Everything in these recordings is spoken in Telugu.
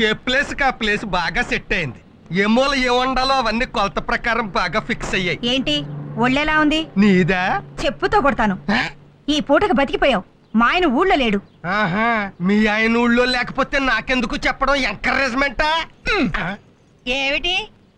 ఏ ప్లేస్ కి ఆ ప్లేస్ బాగా సెట్ అయింది. ఏ మూల ఏ వండాలో అవన్నీ కొలత ప్రకారం బాగా ఫిక్స్ అయ్యాయి. ఏంటి ఒళ్ళెలా ఉంది? నీదా? చెప్పుతో కొడతాను. ఈ పూటకు బతికిపోయావు. మా ఆయన ఊళ్ళో లేడు. ఆహా, మీ ఆయన ఊళ్ళో లేకపోతే నాకెందుకు చెప్పడం? ఎంకరేజ్మెంటా? ఏమిటి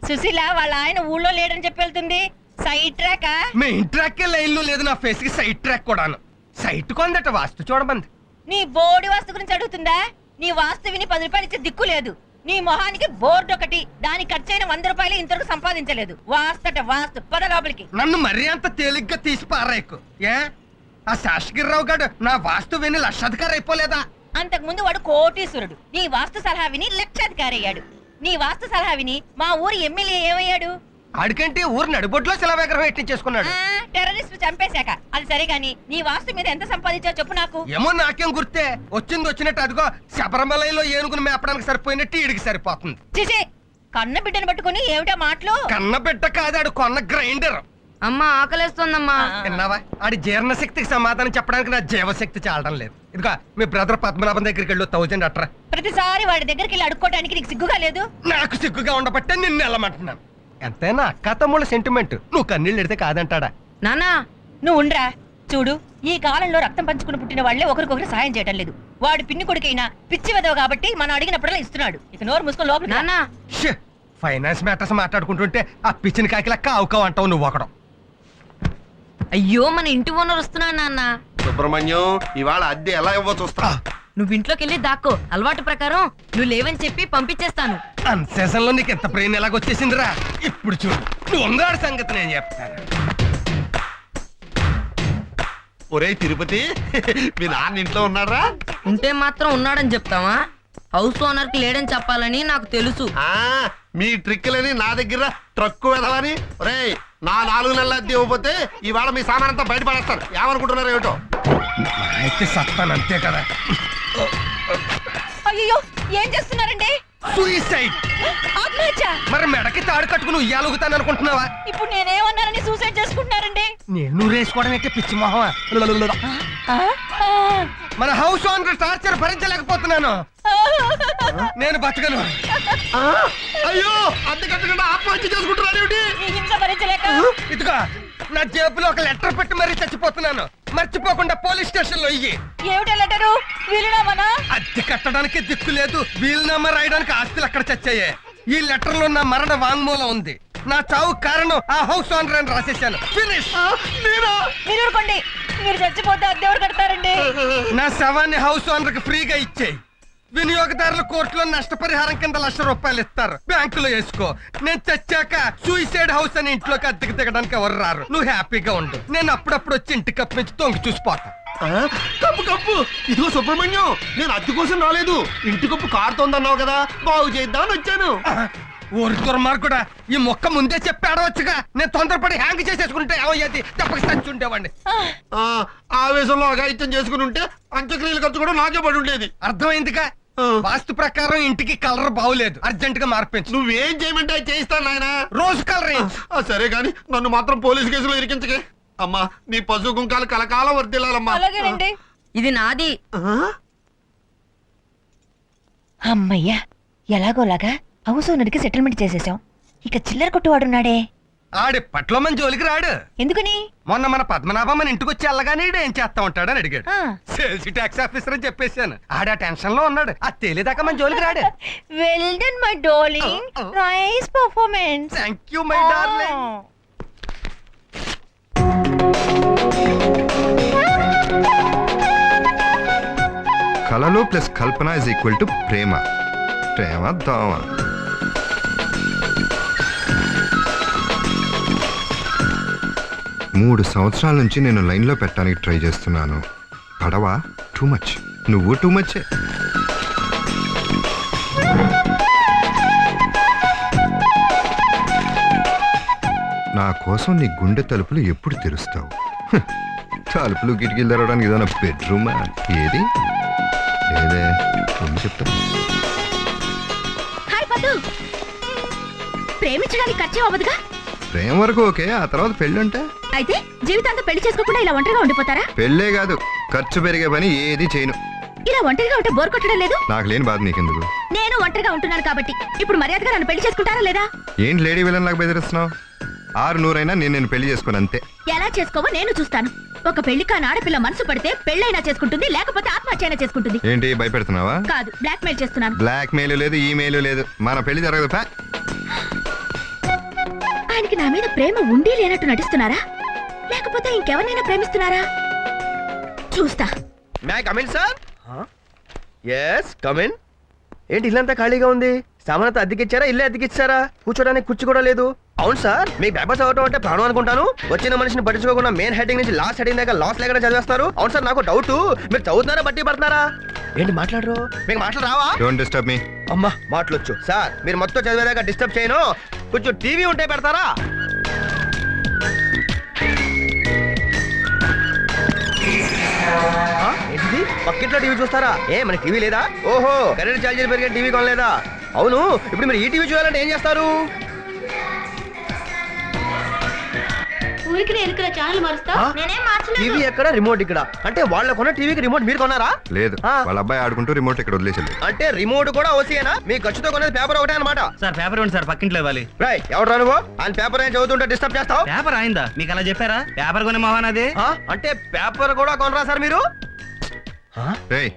సుశీల వాళ్ళ ఆయన ఊళ్ళో లేడని చెప్పి వెళ్తుంది? Side track? మెయిన్ ట్రాక్ లైన్లో లేదు, నా ఫేస్ కి సైడ్ ట్రాక్ కూడాను. సైట్ కొందట వాస్తు చూడమంది. నీ బోర్డు వాస్తు గురించి అడుగుతుందా? నీ వాస్తు విని 10 రూపాయలు ఇచ్చే దిక్కు లేదు. నీ మొహానికి బోర్డు ఒకటి, దానికి ఖర్చైన 100 రూపాయలు ఇంతవరకు సంపాదించలేదు. వాస్తట వాస్తు, పద లోపలికి. నన్ను మరీ అంత తేలిగ్గా తీసి పారాయకు. ఏ ఆ శాసగిరిరావు గారు నా వాస్తు విని లక్షాధికారి అయిపోలేదా? అంతకు ముందు వాడు కోటీశ్వరుడు. నీ వాస్తు సలహా విని లక్షాధికారి అయ్యాడు. నీ వాస్తు సలహా విని మా ఊరి ఎమ్మెల్యే ఏమయ్యాడు? ఆడికంటే ఊరు నడిబొడ్లో శిలా విగ్రహం ఎట్టించేసుకున్నాడు. టెర్రరిస్ట్ చంపేశాక. అది సరే గాని నీ వాస్తు మీద ఎంత సంపాదించావు చెప్పు నాకు. ఏమో నాకేం గుర్తే, వచ్చింది వచ్చినట్టు అదిగో శబరిమలలో ఏనుగును మేపడానికి సరిపోయినట్టు ఈడికి సరిపోతుంది. చిచి, కన్న బిడ్డను పట్టుకుని ఏమిటా మాటలు? కన్న బిడ్డ కాదాడు, కొన్న గ్రైండర్. అమ్మా ఆకలేస్తోందమ్మా. విన్నావా? ఆడి జీర్ణశక్తికి సమాధానం చెప్పడానికి నా జీవశక్తి చాలడం లేదు. ఇదిగో మీ బ్రదర్ పద్మనాభం దగ్గరికి వెళ్ళు, 1000 అట్రా. ప్రతిసారి వాడి దగ్గరికి వెళ్ళి అడుక్కోవడానికి నీకు సిగ్గుగా లేదు? నాకు సిగ్గుగా ఉండబట్టే నిన్ను వెళ్ళమంటున్నాను. ఎంతైనా అక్క తమ్ముళ్ళ సెంటిమెంట్. నువ్వు కన్నీళ్ళు ఎడితే కాదంటాడా? నానా నువ్వు ఉండ్రా. చూడు, ఈ కాలంలో రక్తం పంచుకుని పుట్టిన వాళ్లే ఒకరికొకరు సాయం చేయటం లేదు. వాడు పిన్ని కొడుకైనా పిచ్చి వెదవ కాబట్టి మనం అడిగినప్పుడల్లా ఇస్తున్నాడు. ఇక నోరు మూసుకొని లోపల. నానా ఫైనాన్స్ మ్యాటర్స్ మాట్లాడుకుంటుంటే ఆ పిచ్చిని కాకిలా కావుకావు అంటావు నువ్వు ఒకడు. అయ్యో మన ఇంటి ఓనర్ వస్తున్నాడు నాన్న. సుబ్రహ్మణ్యం, ఇవాళ అద్దె ఎలా ఇవ్వ చూస్తా. నువ్వు ఇంట్లోకి వెళ్ళి దాక్కో. అలవాటు ప్రకారం నువ్వు లేవని చెప్పి పంపించేస్తాను. అన్సీజన్ లో నీకు ఎంత ప్రేమ ఎలాగొచ్చేసిందిరా? ఇప్పుడు చూడు, నువ్వు ఉన్నాడు సంగతి నేను చెప్తాను. ఒరే తిరుపతి, మీ నాన్న ఇంట్లో ఉన్నారా? ఉంటే మాత్రం ఉన్నాడని చెప్తావా? హౌస్ ఓనర్ కి లేడని చెప్పాలని నాకు తెలుసు. మీ ట్రిక్లని నా దగ్గర ట్రక్కు వెదవని. ఒరే, నా 4 నెలల అద్దె ఇవ్వకపోతే ఇవాళ మీ సామానంతా బయటపడేస్తాను. ఏమనుకుంటున్నారు ఏమిటో? అయితే సత్తాను అంతే కదా. అయ్యో, ఏం చేస్తున్నారండి? సూసైడ్. ఆత్మహత్య? మరి మెడకి తాడు కట్టుకుని ఉయ్యాలుగుతాను అనుకుంటున్నావా? ఇప్పుడు నేనేమన్నానని సూసైడ్ చేసుకుంటున్నారండి? నేను రేసుకోవడం అయితే పిచ్చి మొహమా? మన హౌస్ ఓనర్ టార్చర్ భరించలేకపోతున్నాను. నేను బతకను. అయ్యో, అద్దె కట్టకుండా ఆత్మహత్య చేసుకుంటున్నాడు ఏమిటి? ఈ హింస భరించలేక ఇదిగో నా జేబులో ఒక లెటర్ పెట్టి మరీ చచ్చిపోతున్నాను. మర్చిపోకుండా పోలీస్ స్టేషన్ లో ఇయ్యి. ఏమిటా లెటరు? వీలునామానా? అద్దె కట్టడానికి దిక్కు లేదు, వీలునామా రాయడానికి ఆస్తులు అక్కడ చచ్చాయి. ఈ లెటర్ లో నా మరణ వాంగ్మూలం ఉంది. నా చావు కారణం ఆ హౌస్ ఓనర్ అని రాసేసాను. ఫినిష్. మీరు ఊరుకోండి. మీరు చచ్చిపోతే అద్దెవరు కడతారండి? నా శవాన్ని హౌస్ ఓనర్ కి ఫ్రీగా ఇచ్చేయి. వినియోగదారుల కోర్టులో నష్టపరిహారం కింద ₹1,00,000 ఇస్తారు. బ్యాంకులో వేసుకో. నేను చచ్చాక సూసైడ్ హౌస్ అని ఇంట్లోకి అద్దెకి దిగడానికి ఎవరు రారు. నువ్వు హ్యాపీగా ఉండు. నేను అప్పుడప్పుడు వచ్చి ఇంటి కప్పు నుంచి తొంగి చూసిపోతా. Cup cup. ఇదిగో సుబ్రహ్మణ్యం, నేను అద్దె కోసం రాలేదు. ఇంటి కప్పు కారుతోందన్నావు కదా, బాగు చేద్దామని వచ్చాను. ఊరి దుర్మార్గుడా, ఈ మొక్క ముందే చెప్పి ఆడవచ్చుగా. నేను తొందరపడి హ్యాంగ్ చేసేసుకుంటే ఏమయ్యేది? తప్పక చచ్చుండేవాడిని. ఆవేశంలో అఘాయిత్యం చేసుకుని ఉంటే అంత్యక్రియలు ఖర్చు కూడా నాకే పడి ఉండేది. అర్థమైందిగా? వాస్తు ప్రకారం ఇంటికి కలర్ బాగులేదు, అర్జెంట్ గా మార్పించు. నువ్వేం చేయమంటే అది చేయిస్తాను నాయన. రోజు కలర్. సరే గాని నన్ను మాత్రం పోలీసు కేసులో ఇరికించకే. అమ్మా, నీ పశు కుంకాలు కలకాలం వర్దిల్లాలమ్మా. అలాగేనండి. ఇది నాది. అమ్మయ్యా, ఎలాగోలాగా హౌస్ ఓనర్ కి సెటిల్మెంట్ చేసేసాం. ఇక చిల్లర కొట్టువాడున్నాడే, ఆడి పట్ల మన జోలికి రాడు. ఎందుకని? మొన్న మన పద్మనాభం మన ఇంటికి వచ్చి వెళ్ళగానే ఏం చేస్తా ఉంటాడని అడిగాడు. ఆ. సేల్స్ ట్యాక్స్ ఆఫీసర్ అని చెప్పేశాను. ఆడ టెన్షన్ లో ఉన్నాడు. అది తేలిదాకా మన జోలికి రాడు. Well done my darling. Nice performance. Thank you my darling. కళలు ప్లస్ కల్పన ఇస్ ఈక్వల్ టు ప్రేమ. ప్రేమ దోమ. మూడు సంవత్సరాల నుంచి నేను లైన్లో పెట్టడానికి ట్రై చేస్తున్నాను. పడవ టూ మచ్, నువ్వు టూ మచ్చే. నా కోసం నీ గుండె తలుపులు ఎప్పుడు తెరుస్తావు? తలుపులు కిటికీలు తెరవడానికి ఏదైనా బెడ్రూమా? ఏది లేదే, చెప్తా. హాయ్ పద్దు, ప్రేమించడానికి ఖర్చు అవ్వదుగా? ప్రేమ వరకు ఓకే, ఆ తర్వాత పెళ్ళి అంటే? అయితే జీవితాంతం పెళ్లి చేసుకోకుండా ఇలా ఒంటరిగా ఉండిపోతారా? పెళ్ళే కాదు, ఖర్చు పెరిగే పని ఏది చేయను. ఇలా ఒంటరిగా ఉంటే బోర్ కొట్టడం లేదు? నాకు లేని బాధ నీకెందుకు? నేను నేను ఒంటరిగా ఉంటున్నాను కాబట్టి ఇప్పుడు మర్యాదగా నన్ను పెళ్లి చేసుకుంటారా లేదా? ఏంటి లేడీ విలన్ లాగా బెదిరిస్తున్నావు? 600 నేను పెళ్లి చేసుకోను అంతే. ఎలా చేసుకోవో నేను చూస్తాను. ఒక పెళ్లి కాని ఆడపిల్ల మనసు పడితే పెళ్ళైనా చేసుకుంటుంది, లేకపోతే ఆత్మహత్య అయినా చేసుకుంటుంది. ఏంటి భయపెడుతున్నావా? కాదు, బ్లాక్ మెయిల్ చేస్తున్నాను. బ్లాక్ మెయిల్ లేదు, ఈమెయిల్ లేదు, మన పెళ్లి జరగదు. ఆయనకి నా మీద ప్రేమ ఉండి లేనట్టు నటిస్తున్నారా, లేకపోతే ఇంకెవరినైనా ప్రేమిస్తున్నారా? చూస్తా. May I come in sir? Yes come in. ఏంటి ఇల్లంతా ఖాళీగా ఉంది? సామానంతా అద్దెకిచ్చారా? ఇల్లే అద్దెకిచ్చారా? కూర్చోడానికి కుర్చీ కూడా లేదు. అవును సార్, మీకు పేపర్స్ చదవటం అంటే ప్రాణం అనుకుంటాను. వచ్చిన మనిషిని పట్టించుకోకుండా మెయిన్ హెడ్డింగ్ నుంచి లాస్ట్ హెడ్డింగ్ దాకా లాస్ లేకుండా చదివేస్తున్నారు. అవును సార్, నాకు డౌట్, మీరు చదువుతున్నారా బట్టి పడుతున్నారా? ఏంటి మాట్లాడరు? మీకు మాటలు రావా? Don't disturb me. అమ్మా మాటలొచ్చు సార్. మీరు మొత్తం చదివేదాకా డిస్టర్బ్ చేయను. కొంచెం టీవీ ఉంటే పెడతారా? ఏంటిది? పక్కింట్లో టీవీ చూస్తారా? ఏ మన టీవీ లేదా? ఓహో, కరెంట్ ఛార్జీలు పెరిగే టీవీ కొనలేదా? అవును, ఇప్పుడు మీరు ఈ టీవీ చూడాలంటే ఏం చేస్తారు? టీవీ ఎక్కడ, రిమోట్ ఇక్కడ. అంటే వాళ్ళ కొన్న టీవీకి రిమోట్ మీరు కొన్నారా? లేదు, వాళ్ళ అబ్బాయి ఆడుకుంటూ రిమోట్ ఇక్కడ వదిలేసింది. అంటే రిమోట్ కూడా ఓసీయేనా? మీ ఖర్చుతో కొనేది పేపర్ ఒకటే అనమాట. సార్ పేపర్ ఇవ్వండి సార్, పక్కింట్లో ఇవ్వాలి. రాయ్, ఎవరు నువ్వు? ఆయన పేపర్ ఏం చదువుతుంటే డిస్టర్బ్ చేస్తావు? పేపర్ అయిందా? మీకు అలా చెప్పారా? పేపర్ కొనే మహాన్ అది. అంటే పేపర్ కూడా కొనరా సార్ మీరు? రేయ్,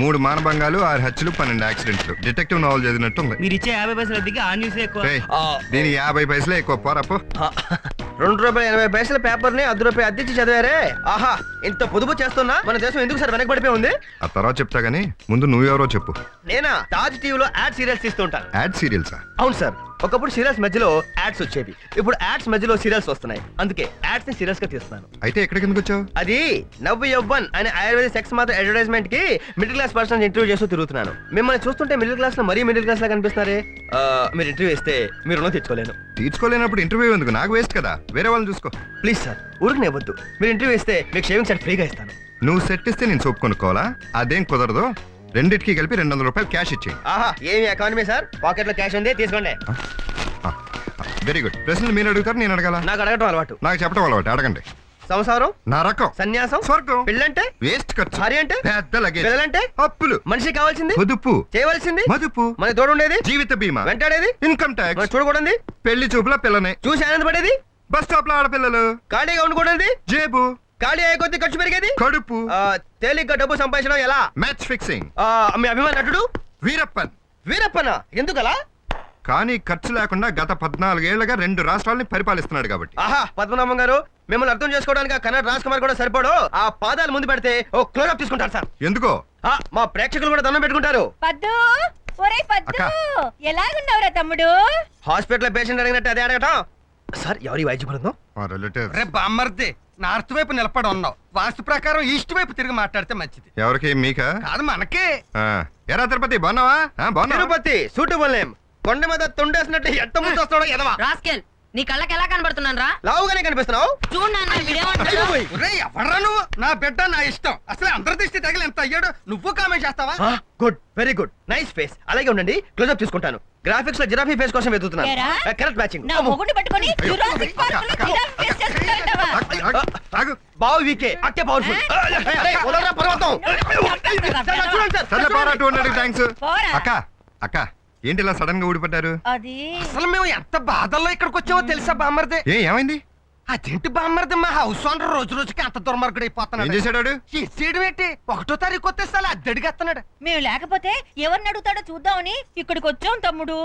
3 మానభంగాలు, 6 హత్యలు, 12 యాక్సిడెంట్లు. డిటెక్టివ్ నావల్ చదివినట్టు ఉంది. మీరు ఇచ్చే 50 పైసలు అద్దెకి ఆ న్యూస్ ఎక్కువ. రేయ్, దీని 50 పైసలే ఎక్కువ. పోరాపో. ₹2.80 పేపర్ ని ₹10 అద్దెచ్చి చదివారే. ఆహా, ఇంత పొదుపు చేస్తున్నా మన దేశం ఎందుకు సార్ వెనకబడిపోయి ఉంది? ఆ తర్వాత చెప్తా గానీ ముందు నువ్వెవరో చెప్పు. నేనా? తాజ్ టీవీలో యాడ్ సీరియల్స్ ఇస్తుంటాను. యాడ్ సీరియల్సా? అవును సార్, ఒకప్పుడు సీరియల్స్ మధ్యలో యాడ్స్ వచ్చేవి. ఇప్పుడు యాడ్స్ మధ్యలో సీరియల్స్ వస్తున్నాయి. అందుకే యాడ్స్ ని సీరియల్స్ గా తీస్తున్నాను. అయితే ఎక్కడికి ఎందుకు వచ్చావు? అది నవ్వు యవ్వన్ అనే ఆయుర్వేద సెక్స్ మాత్రం అడ్వర్టైజ్మెంట్ కి మిడిల్ క్లాస్ పర్సన్ ఇంటర్వ్యూ చేస్తూ తిరుగుతున్నాను. మిమ్మల్ని చూస్తుంటే మిడిల్ క్లాస్ లో మరీ మిడిల్ క్లాస్ లా కనిపిస్తున్నారే. మీరు ఇంటర్వ్యూ ఇస్తే మీరు రుణం తెచ్చుకోలేను. తీర్చుకోలేనప్పుడు ఇంటర్వ్యూ ఎందుకు? నాకు వేస్ట్ కదా, వేరే వాళ్ళని చూసుకో. ప్లీజ్ సార్, ఊరికి ఇవ్వద్దు. మీరు ఇంటర్వ్యూ ఇస్తే మీకు షేవింగ్ సెట్ ఫ్రీగా ఇస్తాను. నువ్వు సెట్ ఇస్తే నేను సోప్ కొనుక్కోవాలా? అదేం కుదరదు. రెండిటికి కలిపి ₹200 క్యాష్ ఇచ్చేయి. ఆహా, ఏమి ఎకానమీ సార్, పాకెట్ లో క్యాష్ ఉంది, తీసుకోండి. Very good. ప్రశ్నలు మీరు అడుగుతారు, నేను అడగాల? నాకు అడగటం అలవాటు. నాకు చెప్పడం అలవాటు. అడగండి. సంసారం, నరకం, సన్యాసం, స్వర్గం, పెళ్ళంటే, వేస్ట్ ఖర్చు, భార్య అంటే, పెద్ద లగేజ్, పిల్లలంటే, అప్పులు, మనిషికి కావాల్సింది, పొదుపు, చేయవలసింది, మదుపు, మన తోడు ఉండేది, జీవిత బీమా, వెంటాడేది, ఇన్కమ్ మన ట్యాక్స్, చూడకూడదు, పెళ్లి చూపుల పిల్లని, చూసి ఆనందపడేది, బస్ స్టాప్ లో ఆడపిల్లలు, ఖాళీగా ఉండకూడదు, జేబు, ఖాళీ అయ్యే కొద్ది ఖర్చు పెరిగేది, కడుపు, తేలిగ్గా డబ్బు సంపాదించడం ఎలా? Match fixing. మీ అభిమాన నటుడు వీరప్పన్. వీరప్పన ఎందుకలా? కానీ ఖర్చు లేకుండా గత 14 ఏళ్లుగా 2 రాష్ట్రాలని పరిపాలిస్తున్నాడు కాబట్టి. ఆహా, పద్మనాభం గారు, మిమ్మల్ని అర్థం చేసుకోవడానికి కన్నడ రాజ్ కుమార్ కూడా సరిపోడు. ఆ పాదాలు ముందు పెడితే ఓ క్లోజప్ తీసుకుంటారు సార్. ఎందుకో? మా ప్రేక్షకులు కూడా దండం పెట్టుకుంటారు. పద్దు, ఒరే పద్దు, ఎలాగున్నావురా తమ్ముడు? హాస్పిటల్ పేషెంట్ అడిగినట్టు అదే అడగటం. సార్, ఎవరి వైద్య బృందం? మా రిలేటివ్స్. రే బామ్మర్ది, నార్త్ వైపు నిలబడి ఉన్నావు. వాస్తు ప్రకారం ఈస్ట్ వైపు తిరిగి మాట్లాడితే మంచిది. ఎవరికి? మీకా? కాదు, మనకే. ఎరా తిరుపతి, బాగున్నావా? బాగున్నా. Tirupati suitable name. కొండ మీద తొండేసినట్టు ఎంత ముందు వస్తాడో ఎదవా. రాస్కెల్, నీ కళ్ళకి ఎలా కనబడుతున్నాను రా? లావుగానే కనిపిస్తున్నావు. చూడు నాన్న, వీడేమంటాడు? ఒరేయ్, ఎవడ్రా నువ్వు? నా బిడ్డ నా ఇష్టం. అసలు అందరి దిష్టి తగిలి ఎంత అయ్యాడు, నువ్వు కామెంట్ చేస్తావా? Good, very good, nice face. అలాగే ఉండండి, క్లోజప్ తీసుకుంటాను. గ్రాఫిక్స్ లో జిరాఫీ ఫేస్ కోసం వెతుకుతున్నాను. ఏరా? Correct matching. నా మొగుడిని పట్టుకొని జురాసిక్ పార్క్ లో జిరాఫ్ ఫేస్ చేస్తున్నాడంటావా? తాగు. బావు వీకే, అక్కే పవర్ఫుల్. పర్వతం. చూడండి సార్. సర్లే, పోరా, 200 థ్యాంక్స్. పోరా. అక్క, అక్క, ఏంటి ఇలా సడన్ గా ఊడిపడ్డారు? అది అసలు మేము ఎంత బాధల్లో ఇక్కడికి వచ్చామో తెలుసా బామ్మర్ది? ఏమైంది? అదేంటి బామ్మర్ది, మా హౌస్ ఓనర్ రోజు రోజుకి అంత దుర్మార్గుడు ఏం అయిపోతున్నాడు. చేశాడు? చేయడం ఏంటి, 1వ తారీఖు వచ్చేస్తే అద్దె అడిగేస్తున్నాడు. మేము లేకపోతే ఎవరిని అడుగుతాడో చూద్దామని ఇక్కడికి వచ్చాం తమ్ముడు.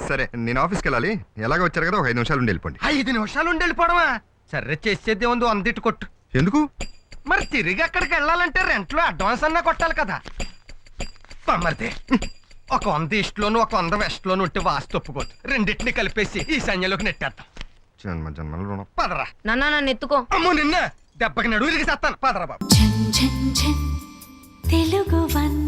సరే, నేను ఆఫీస్కి వెళ్ళాలి. ఎలాగో వచ్చారు కదా, ఒక 5 నిమిషాలు ఉండి వెళ్ళిపోండి. 5 నిమిషాలు ఉండి వెళ్ళిపోవడమా? సరే, చేసేది ఉంది, అందిటి కొట్టు. ఎందుకు? మరి తిరిగి అక్కడికి వెళ్ళాలంటే రెంట్లో అడ్వాన్స్ అన్నా కొట్టాలి కదా. బామ్మర్ది, ఒక 100 ఈస్ట్ లోను, ఒక 100 వెస్ట్ లోను ఉంటే వాస్తు ఒప్పుకోదు. రెండింటిని కలిపేసి ఈ సైన్యంలోకి నెట్టేద్దాం. జన్మల రుణం. పదరా. నాన్న, నన్ను ఎత్తుకో. అమ్మో, నిన్న దెబ్బకి నడువురికి చేస్తాను. పదరా బాబు. తెలుగు వన్